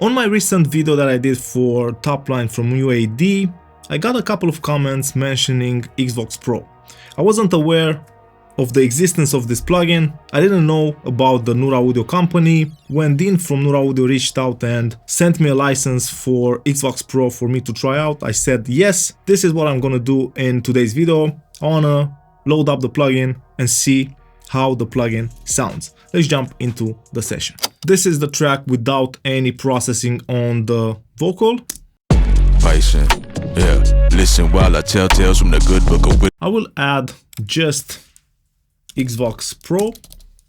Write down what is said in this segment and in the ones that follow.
On my recent video that I did for top line from UAD, I got a couple of comments mentioning Xvox Pro. I wasn't aware of the existence of this plugin. I didn't know about the Nuro Audio company. When Dean from Nuro Audio reached out and sent me a license for Xvox Pro for me to try out, I said yes, this is what I'm gonna do in today's video. I wanna load up the plugin and see how the plugin sounds. Let's jump into the session. This is the track without any processing on the vocal. Yeah, listen while I tell tales from the good book of I will add just Xvox Pro.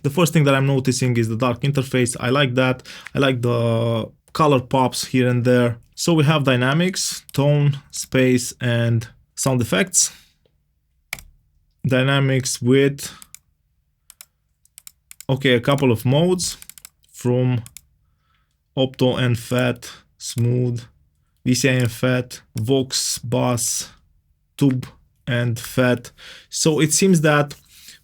The first thing that I'm noticing is the dark interface. I like that. I like the color pops here and there. So we have dynamics, tone, space, and sound effects. Dynamics with a couple of modes from opto and fat, smooth, VCI and fat, Vox, bass, tube and fat. So it seems that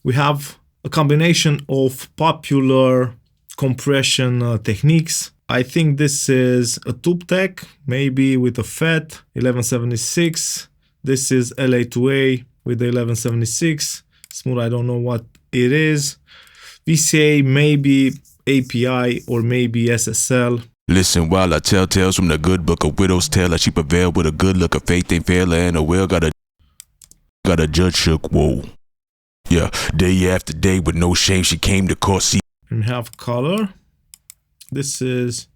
we have a combination of popular compression techniques. I think this is a tube tech, maybe with a fat 1176. This is LA2A with the 1176. Smooth, I don't know what it is. VCA, maybe API or maybe SSL. Listen while I tell tales from the good book of widow's tale. That she prevailed with a good look of faith ain't fair, and a will got a judge shook. Whoa. Yeah, day after day with no shame she came to court. See, and we have color. This is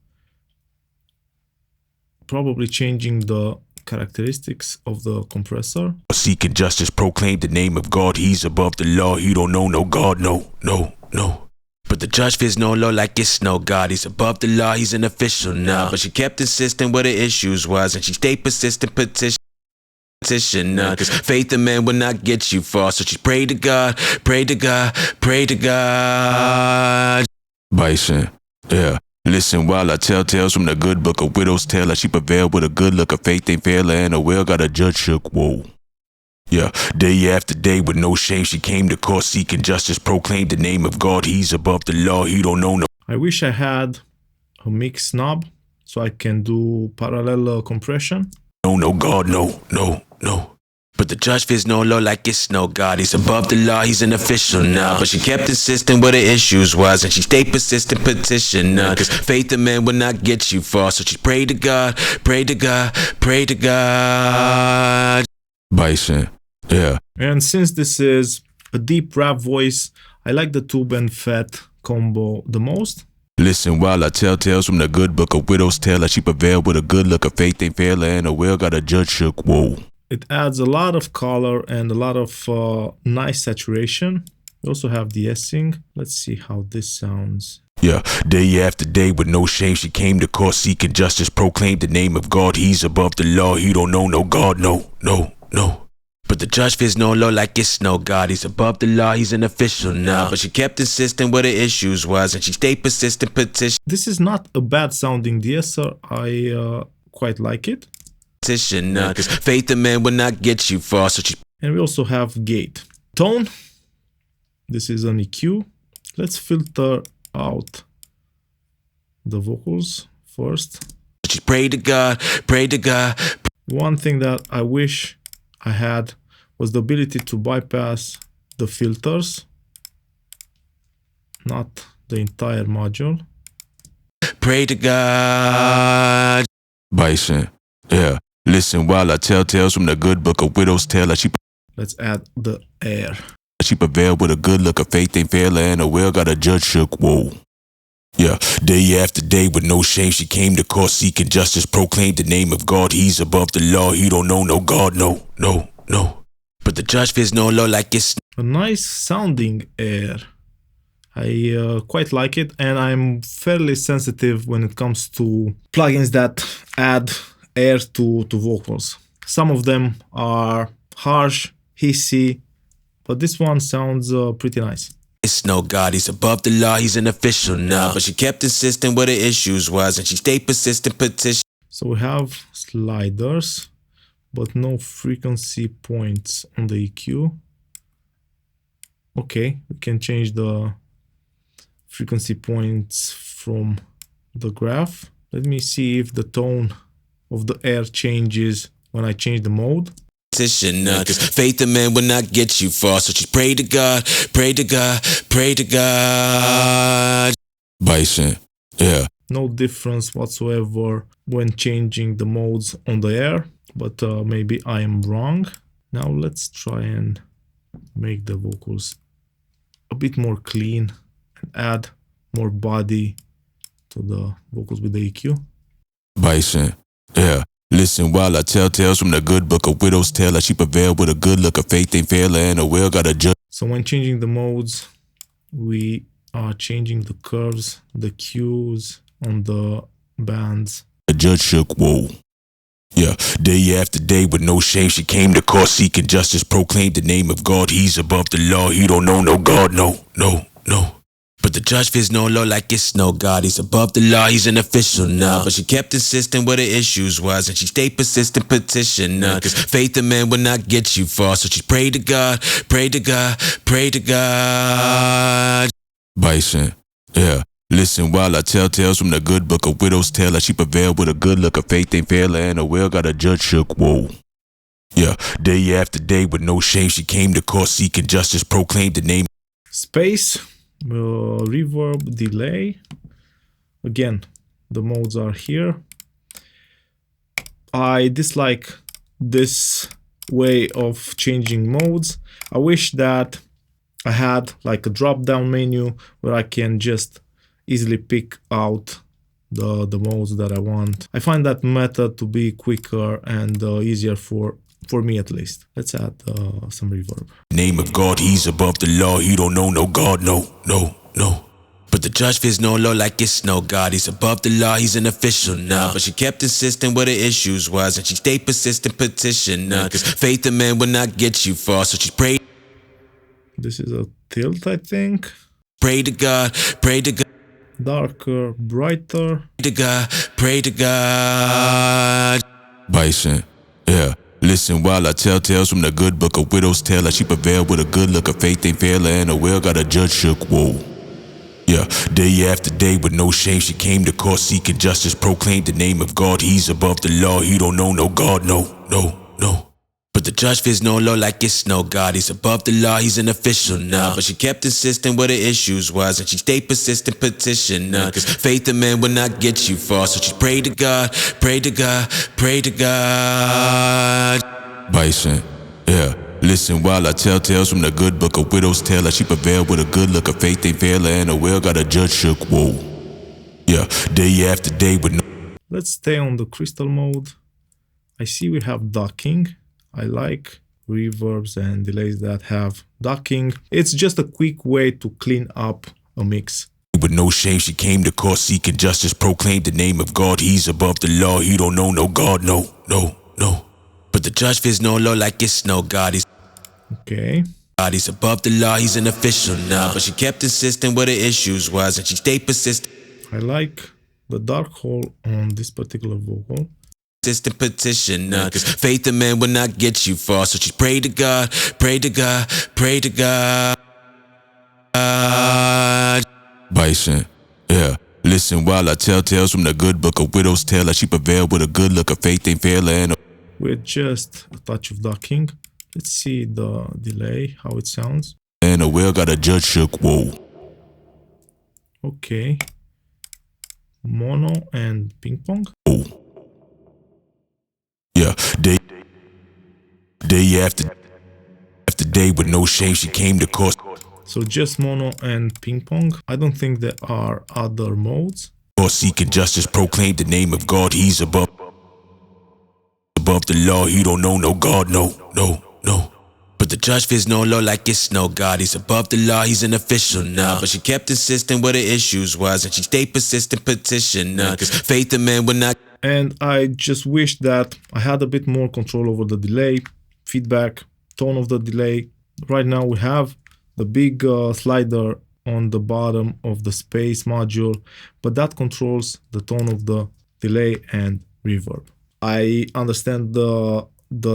probably changing the characteristics of the compressor. Seeking justice, proclaim the name of God. He's above the law. He don't know no God. No. But the judge fears no law like it's no God. He's above the law. He's an official now. But she kept insisting what the issues was, and she stayed persistent, petition. Cause faith in man will not get you far. So she prayed to God, prayed to God, prayed to God. Bison, yeah. Listen while I tell tales from the good book of widow's tale. That she prevailed with a good look of faith ain't fair, and a will got a judge shook. Whoa. Yeah, day after day with no shame she came to court seeking justice, proclaimed the name of God. He's above the law. He don't know no. I wish I had a mix knob so I can do parallel compression. No God, no. But the judge fears no law like it's no God. He's above the law, he's an official now. But she kept insisting what the issues was, and she stayed persistent, petition. Cause faith in man will not get you far. So she prayed to God, prayed to God, prayed to God. Bison, yeah. And since this is a deep rap voice, I like the tube and fat combo the most. Listen while I tell tales from the good book of widow's tale. That she prevailed with a good look of faith ain't fair, and a will got a judge shook. Whoa. It adds a lot of color and a lot of nice saturation. We also have de-essing. Let's see how this sounds. Yeah, day after day with no shame she came to court seeking justice, proclaimed the name of God. He's above the law. He don't know no God. No. But the judge fears no law like it's no God. He's above the law. He's an official now. But she kept insisting what the issues was, and she stayed persistent, petition. This is not a bad sounding de-esser. I quite like it. Cause faith in man will not get you far. So she. And we also have gate. Tone. This is an EQ. Let's filter out the vocals first. She prayed to God, prayed to God. One thing that I wish I had was the ability to bypass the filters, not the entire module. Pray to God. Bison, yeah. Listen while I tell tales from the good book of widow's tale. That she. Let's add the air. She prevailed with a good look of faith ain't fair, and a will got a judge shook. Whoa. Yeah, day after day with no shame she came to court seeking justice, proclaimed the name of God. He's above the law. He don't know no God. No. But the judge fears no law like it's a nice sounding air. I quite like it, and I'm fairly sensitive when it comes to plugins that add air to vocals. Some of them are harsh, hissy, but this one sounds pretty nice. It's no God, he's above the law, he's an official now. But she kept insisting what the issues was, and she stayed persistent, petition. So we have sliders, but no frequency points on the EQ. Okay, we can change the frequency points from the graph. Let me see if the tone of the air changes when I change the mode. Cause faith in man will not get you far. So just pray to God, pray to God, pray to God. Bison, yeah. No difference whatsoever when changing the modes on the air, but maybe I am wrong. Now let's try and make the vocals a bit more clean and add more body to the vocals with the EQ. Bison, yeah. Listen while I tell tales from the good book of widow's tale. I she prevailed with a good look of faith ain't fair and a will got a judge. So when changing the modes, we are changing the curves, the cues on the bands. The judge shook, whoa. Yeah, day after day with no shame she came to court seeking justice, proclaimed the name of God. He's above the law, he don't know no God, no. But the judge fears no law like it's no God. He's above the law, he's an official now. But she kept insisting what the issues was, and she stayed persistent petition. Cause faith in man will not get you far. So she prayed to God, prayed to God, prayed to God. Bison, yeah. Listen while I tell tales from the good book of widow's tale. Like she prevailed with a good look of faith ain't fair and a will got a judge shook, whoa. Yeah, day after day with no shame she came to court seeking justice, proclaimed the name. Space, reverb, delay. Again, the modes are here. I dislike this way of changing modes. I wish that I had like a drop down menu where I can just easily pick out the modes that I want. I find that method to be quicker and easier for me at least. Let's add some reverb. Name of God, he's above the law, he don't know no God, no. But the judge fears no law like it's no God. He's above the law, he's an official now. But she kept insisting what the issues was, and she stayed persistent petition. Cause faith in man will not get you far. So she prayed. This is a tilt, I think. Pray to God, pray to God. Darker, brighter. Pray to God, pray to God. Bison, yeah. Listen while I tell tales from the good book of widow's tale. Like she prevailed with a good look of faith ain't fair and a will got a judge shook, whoa. Yeah, day after day with no shame she came to court seeking justice, proclaimed the name of God. He's above the law, he don't know no God, no. But the judge fears no law like it's no God. He's above the law, he's an official now. But she kept insisting what the issues was, and she stayed persistent petition. Cause faith in man will not get you far. So she prayed to God, prayed to God, prayed to God. Bison, yeah. Listen while I tell tales from the good book of widow's tale. Like she prevailed with a good look of faith ain't fair and a will got a judge shook, whoa. Yeah, day after day with no. Let's stay on the crystal mode. I see we have ducking. I like reverbs and delays that have ducking. It's just a quick way to clean up a mix. With no shame she came to court seeking justice, proclaimed the name of God. He's above the law, he don't know no God, no. But the judge fears no law like it's no God. Okay. God, he's above the law, he's an official now. But she kept insisting what the issues was, and she stayed persistent. I like the dark hole on this particular vocal. Persistent petition, cause faith in man will not get you far. So she prayed to God, prayed to God, prayed to God. Bison, yeah. Listen while I tell tales from the good book of widow's tale. Like she prevailed with a good look of faith ain't fair and with just a touch of ducking. Let's see the delay, how it sounds. And a will got a judge shook, whoa. Okay. Mono and ping pong. Oh. Yeah, day after day with no shame she came to court. So just mono and ping pong. I don't think there are other modes. Court seeking justice, proclaimed the name of God. He's above the law, he don't know no God, no. But the judge fears no law like it's no God. He's above the law, he's an official now. But she kept insisting what the issues was, and she stayed persistent petition. Cause faith in man will not. And I just wish that I had a bit more control over the delay, feedback, tone of the delay. Right now we have the big slider on the bottom of the space module, but that controls the tone of the delay and reverb. I understand the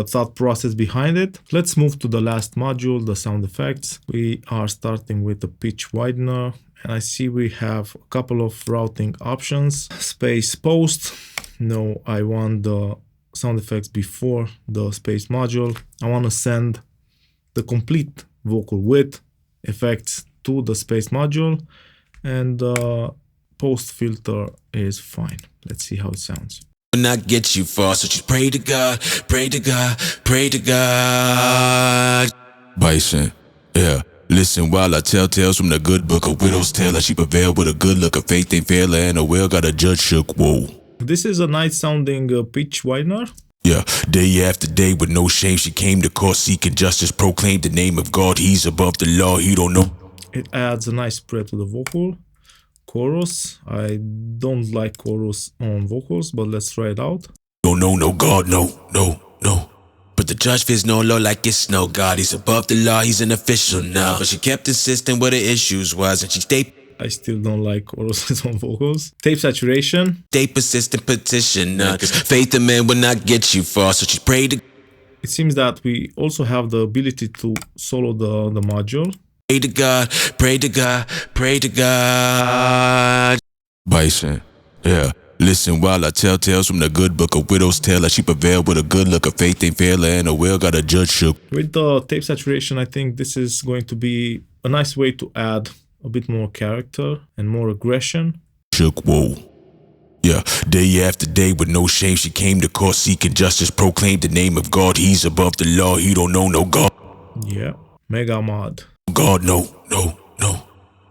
thought process behind it. Let's move to the last module, the sound effects. We are starting with the pitch widener and I see we have a couple of routing options. Space post. No, I want the sound effects before the space module. I want to send the complete vocal with effects to the space module, and post filter is fine. Let's see how it sounds. Not get you far, so just pray to God, pray to God, pray to God. Bison, yeah. Listen while I tell tales from the good book, a widow's tale, a sheep prevailed with a good look, a faith ain't fail, and a whale got a judge shook, whoa. This is a nice sounding pitch widener. Yeah, day after day with no shame, she came to court seeking justice, proclaimed the name of God, he's above the law, he don't know. It adds a nice spread to the vocal. Chorus. I don't like chorus on vocals, but let's try it out. No, God, no. But the judge fears no law like it's no God. He's above the law, he's an official now. But she kept insisting what the issues was, and she stayed. I still don't like choruses on vocals. Tape saturation. Stay persistent petition, cause faith in man will not get you far, so she prayed to. It seems that we also have the ability to solo the module. Pray to God, pray to God, pray to God. Bison, yeah. Listen while I tell tales from the good book, a widow's tale, a sheep prevailed with a good look, a faith ain't fail, and a whale got a judge shook. With the tape saturation, I think this is going to be a nice way to add a bit more character and more aggression. Shook, whoa. Yeah, day after day with no shame, she came to court seeking justice, proclaimed the name of God, he's above the law, he don't know no God. Yeah, mega mod. God, no.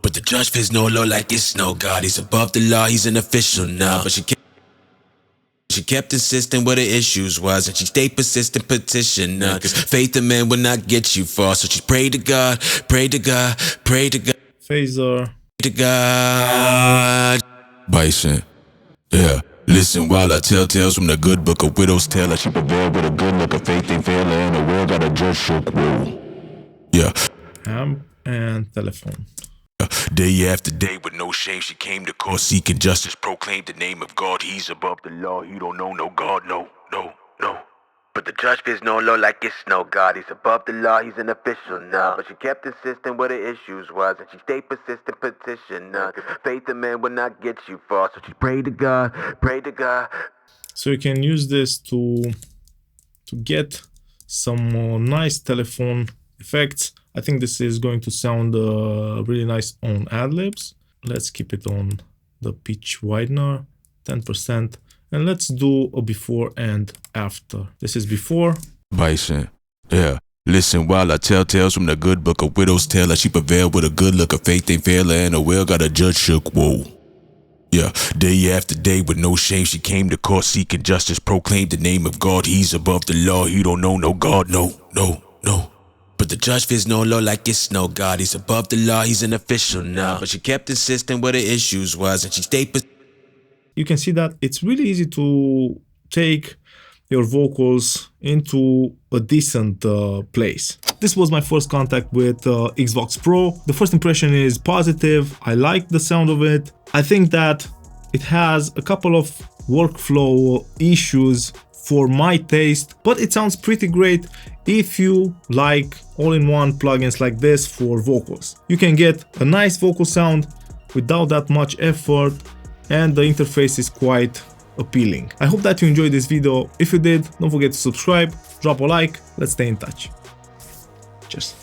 But the judge fears no law like it's no God. He's above the law, he's an official now. But she kept insisting what the issues was, and she stayed persistent petition, cause faith in man will not get you far. So she prayed to God, pray to God, pray to God. Phaser. Pray to God. Bison, yeah. Listen while I tell tales from the good book, a widow's tale, a sheep prevailed with a good look, a faith ain't fail, and a whale got a judge shook, whoa. Yeah. Amp and telephone. Day after day with no shame, she came to court seeking justice, proclaimed the name of God, he's above the law, he don't know no God, no. But the judge fears no law like it's no God, he's above the law, he's an official now. But she kept insisting what the issues was, and she stayed persistent petition, cause faith in man will not get you far, so she prayed to God, pray to God. So you can use this to get some nice telephone effects. I think this is going to sound really nice on ad-libs. Let's keep it on the pitch widener, 10%. And let's do a before and after. This is before. Bison, yeah. Listen while I tell tales from the good book, a widow's tale, a sheep prevailed with a good look, a faith ain't fail, and a whale got a judge shook, whoa. Yeah, day after day with no shame, she came to court seeking justice, proclaimed the name of God, he's above the law, he don't know no God, no. But the judge fears no law like it's no God, he's above the law, he's an official now. But she kept insisting what the issues was, and she stayed. You can see that it's really easy to take your vocals into a decent place. This was my first contact with Xvox Pro. The first impression is positive. I like the sound of it. I think that it has a couple of workflow issues for my taste, but it sounds pretty great if you like all-in-one plugins like this for vocals. You can get a nice vocal sound without that much effort, and the interface is quite appealing. I hope that you enjoyed this video. If you did, don't forget to subscribe, drop a like, let's stay in touch. Cheers.